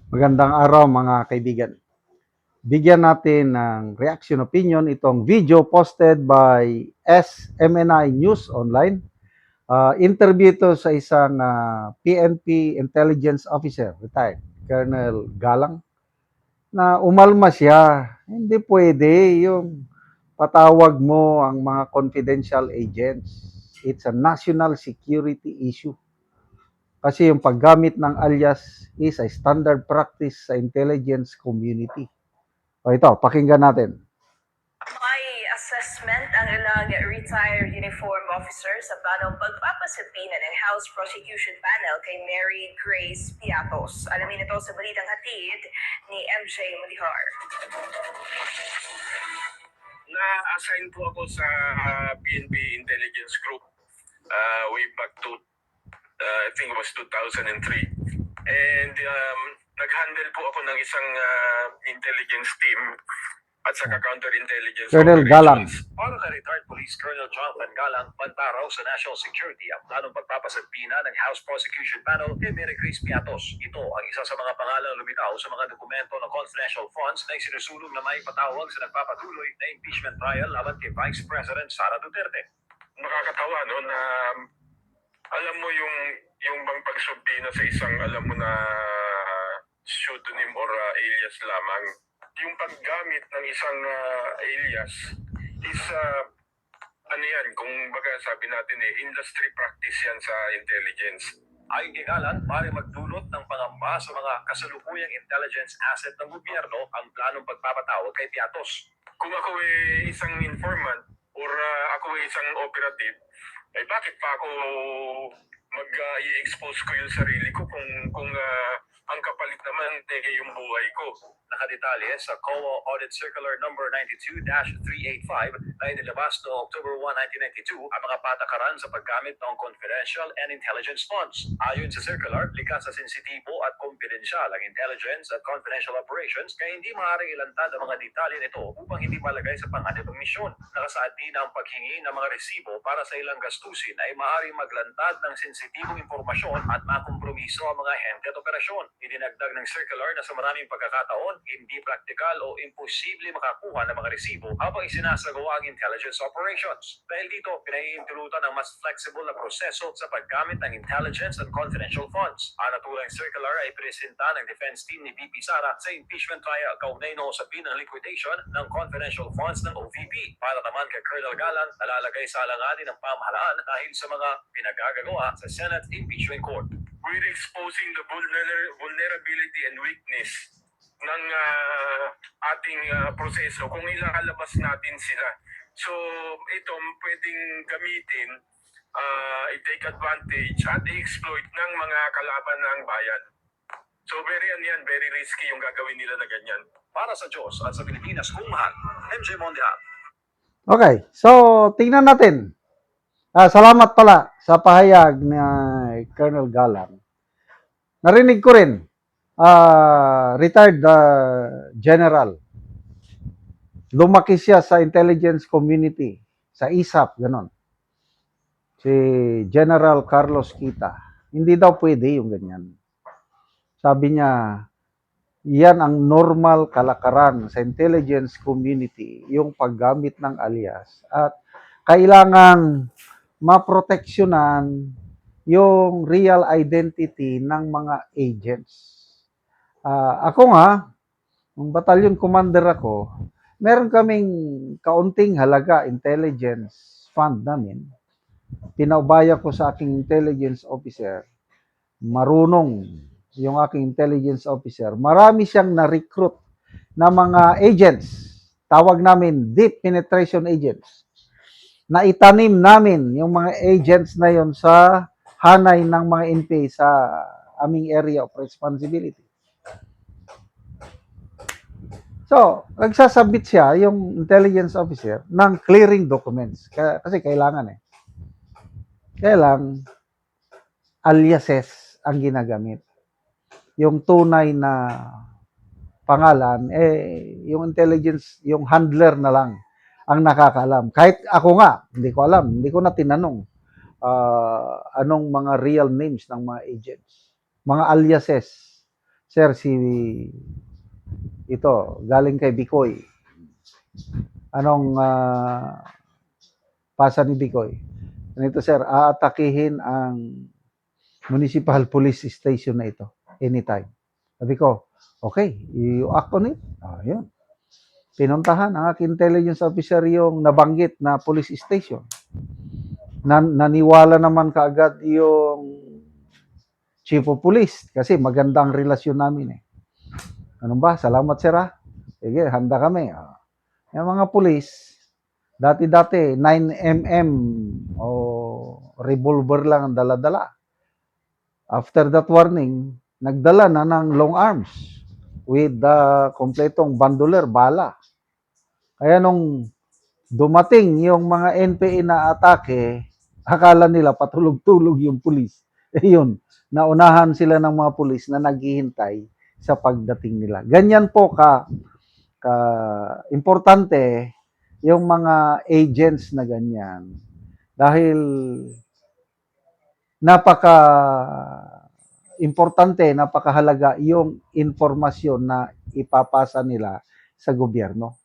Magandang araw mga kaibigan. Bigyan natin ng reaction opinion itong video posted by SMNI News Online. Interview ito sa isang PNP Intelligence Officer, retired, Colonel Galang, na umalma siya. Hindi pwede yung patawag mo ang mga confidential agents. It's a national security issue. Kasi yung paggamit ng alias is a standard practice sa intelligence community. O ito, pakinggan natin. May assessment ang ilang retired uniform officer sa planong pagpapasapina ng House Prosecution Panel kay Mary Grace Piatos. Alamin ito sa balitang hatid ni MJ Mulihar. Na-assign po ako sa PNP Intelligence Group way back to I think it was 2003. And nag-handle po ako ng isang intelligence team at saka counterintelligence Colonel Galang. Para kay retired Police Colonel Jonathan Galang, pantaraw sa national security ang planong pagpapasagpina ng House Prosecution Panel kay Mary Grace Piatos. Ito ang isa sa mga pangalang lumitaw sa mga dokumento ng confidential funds na isinusulong na may patawag sa nagpapatuloy na impeachment trial laban kay Vice President Sara Duterte. Nakakatawa no na alam mo yung bang pagsubpina sa isang alam mo na pseudonym or alias lamang, yung paggamit ng isang alias is ano yan, kung baga sabi natin industry practice yan sa intelligence. Ayon kay Galang, pare magdulot ng pangamba sa mga kasalukuyang intelligence asset ng gobyerno ang planong pagpapatawag kay Piatos. Kung ako isang informant or ako isang operative, bakit pa ako mag-i-expose ko yung sarili ko kung ang kapalit naman yung buhay ko. Nakadetalye sa COA Audit Circular number 92-385 na inilabas noong October 1, 1992 ang mga patakaran sa paggamit ng confidential and intelligence funds. Ayon sa circular, likas sa sensitibo at kumpidensyal ang intelligence at confidential operations kaya hindi maaaring ilantad ang mga detalye nito upang hindi malagay sa panganib ng misyon. Nakasaad din ang paghingi ng mga resibo para sa ilang gastusin ay maaaring maglantad ng sensitibong impormasyon at makompromiso ang mga ahente at operasyon. Idinagdag ng circular na sa maraming pagkakataon, hindi praktikal o imposible makakuha ng mga resibo habang isinasagawa ang intelligence operations. Dahil dito, pinahihintulutan ang mas flexible na proseso sa paggamit ng intelligence and confidential funds. Ang natulang circular ay presenta ng defense team ni VP Sara sa impeachment trial kaugnay ng usapin ng liquidation ng confidential funds ng OVP. Para naman kay Colonel Galang, nalalagay sa alanganin ng pamahalaan dahil sa mga pinagagagawa sa Senate Impeachment Court. We're exposing the vulnerability and weakness ng ating proseso kung ilalabas natin sila. So ito pwedeng gamitin, i-take advantage at i-exploit ng mga kalaban ng bayan. So very risky yung gagawin nila na ganyan. Para sa Diyos at sa Pilipinas kung mahal, MJ Mondial. Okay, so tingnan natin. Salamat pala sa pahayag ni Colonel Galang. Narinig ko rin, retired general. Lumaki siya sa intelligence community, sa ISAP, ganon. Si General Carlos Kita. Hindi daw pwede yung ganyan. Sabi niya, yan ang normal kalakaran sa intelligence community, yung paggamit ng alias. At kailangang maproteksyonan yung real identity ng mga agents. Ako nga, nung battalion commander ako, meron kaming kaunting halaga intelligence fund namin. Pinaubaya ko sa aking intelligence officer, marunong yung aking intelligence officer. Marami siyang na-recruit na mga agents. Tawag namin deep penetration agents. Na itanim namin yung mga agents na yon sa hanay ng mga NPA sa aming area of responsibility. So, nagsasubmit siya, yung intelligence officer, ng clearing documents. Kasi kailangan Kailang aliases ang ginagamit. Yung tunay na pangalan, yung intelligence, yung handler na lang ang nakakaalam. Kahit ako nga, hindi ko alam, hindi ko na tinanong anong mga real names ng mga agents. Mga aliases. Sir, ito, galing kay Bikoy. Anong pasa ni Bikoy? Ganito, sir, aatakihin ang municipal police station na ito anytime. Sabi ko, okay, you act on it. Yun. Pinuntahan ang aking intelligence officer yung nabanggit na police station. Naniwala naman kaagad yung chief of police kasi maganda ang relasyon namin eh. Ano ba? Salamat sir ha. Sige, handa kami. Yung mga police, dati-dati 9mm o revolver lang ang dala-dala. After that warning, nagdala na ng long arms with kompletong bandoler, bala. Kaya nung dumating yung mga NPA na atake, akala nila patulog-tulog yung pulis. Yun, naunahan sila ng mga pulis na naghihintay sa pagdating nila. Ganyan po ka importante yung mga agents na ganyan. Dahil importante, napakahalaga yung informasyon na ipapasa nila sa gobyerno.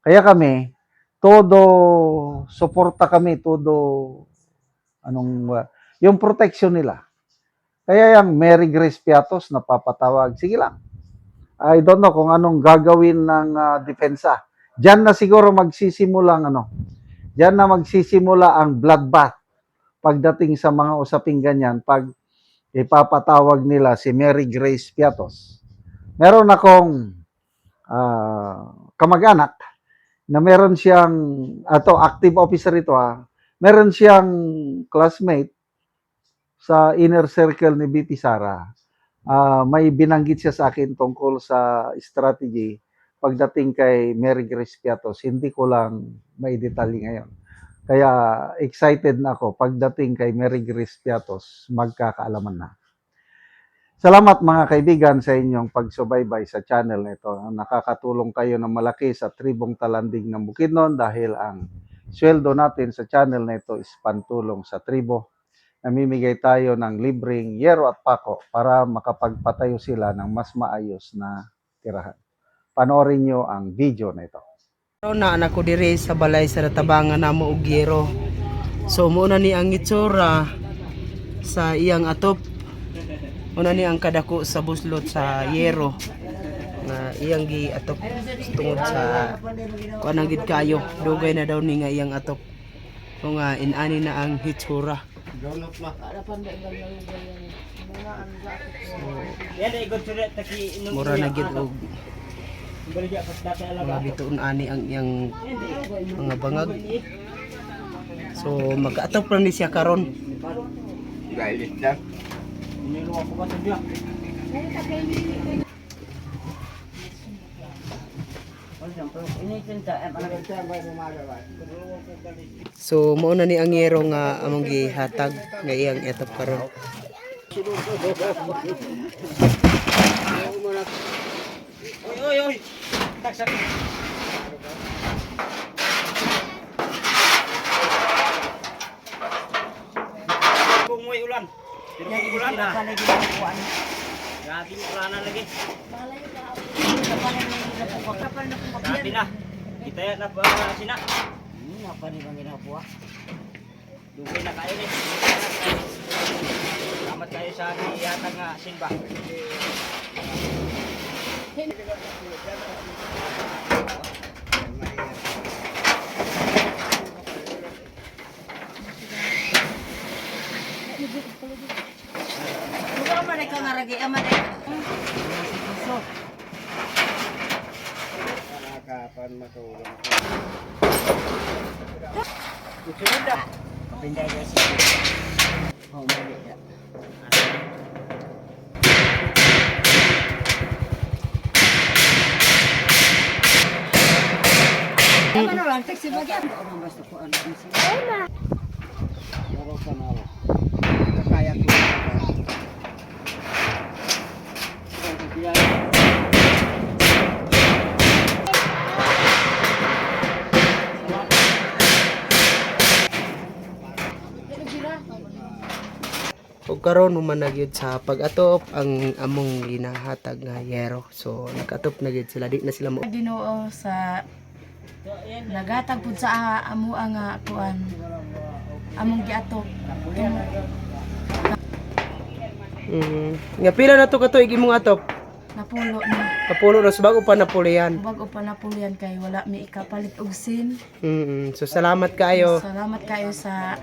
Kaya kami, suporta kami, yung protection nila. Kaya yung Mary Grace Piatos napapatawag, sige lang. I don't know kung anong gagawin ng depensa. Diyan na siguro magsisimula ang bloodbath pagdating sa mga usaping ganyan pag ipapatawag nila si Mary Grace Piatos. Meron akong kamag-anak na meron siyang, active officer ito meron siyang classmate sa inner circle ni BP Sara. May binanggit siya sa akin tungkol sa strategy pagdating kay Mary Grace Piatos. Hindi ko lang maidetalye ngayon. Kaya excited na ako pagdating kay Mary Grace Piatos, magkakaalaman na. Salamat mga kaibigan sa inyong pagsubaybay sa channel na ito. Nakakatulong kayo ng malaki sa tribong talanding ng Bukidnon dahil ang sweldo natin sa channel na ito is pantulong sa tribo. Namimigay tayo ng libreng yero at pako para makapagpatayo sila ng mas maayos na tirahan. Panoorin nyo ang video na ito. Na anak ko dire sa balay sa Tabangan na mo og yero. So muna ni ang itsura sa iyang atop. Muna ni ang kadako sa buslot sa yero nga iyang gi atop tungod sa kuanang gid kayo. Dugay na daw ni nga iyang atop. So nga inani na ang itsura. Mura na gid og mga bituon ani ang iyang mga bangag. So mag-atop ra ni siya karon. Galit lang. So mao na ni ang yero nga among gihatag nga iyang etop karon. Oy. Taksak. Kumoy ulan. Yang ulan na. Grabe ulan na lagi. Grabe na. Kita na ba sina? Apa ni bang ginawa? Dugay na kayo ni. Salamat kayo sa ihatag nga simba. Bukan mereka ngaragi amat deh. Kapan matulog ako. Sudah dah. Pindah ke sini. Oh, mali ya. Mana orang taksi bagian? Orang basta ko ano sih. Laro ka na ako. Kaya ko. Ug karon human na gyud sa pag-atop ang among ginahatag nga yero. So nag-atop na gyud sila, di na sila mo. Ginoo sa nagatag pud sa amo ang kuan among giatok. Nga pila na to katuig imong atop? Napulo na. Kapulo na sa bago pa napulian. Bago pa napulian kay wala mi ikapalit og sin. So salamat kaayo. Salamat kayo sa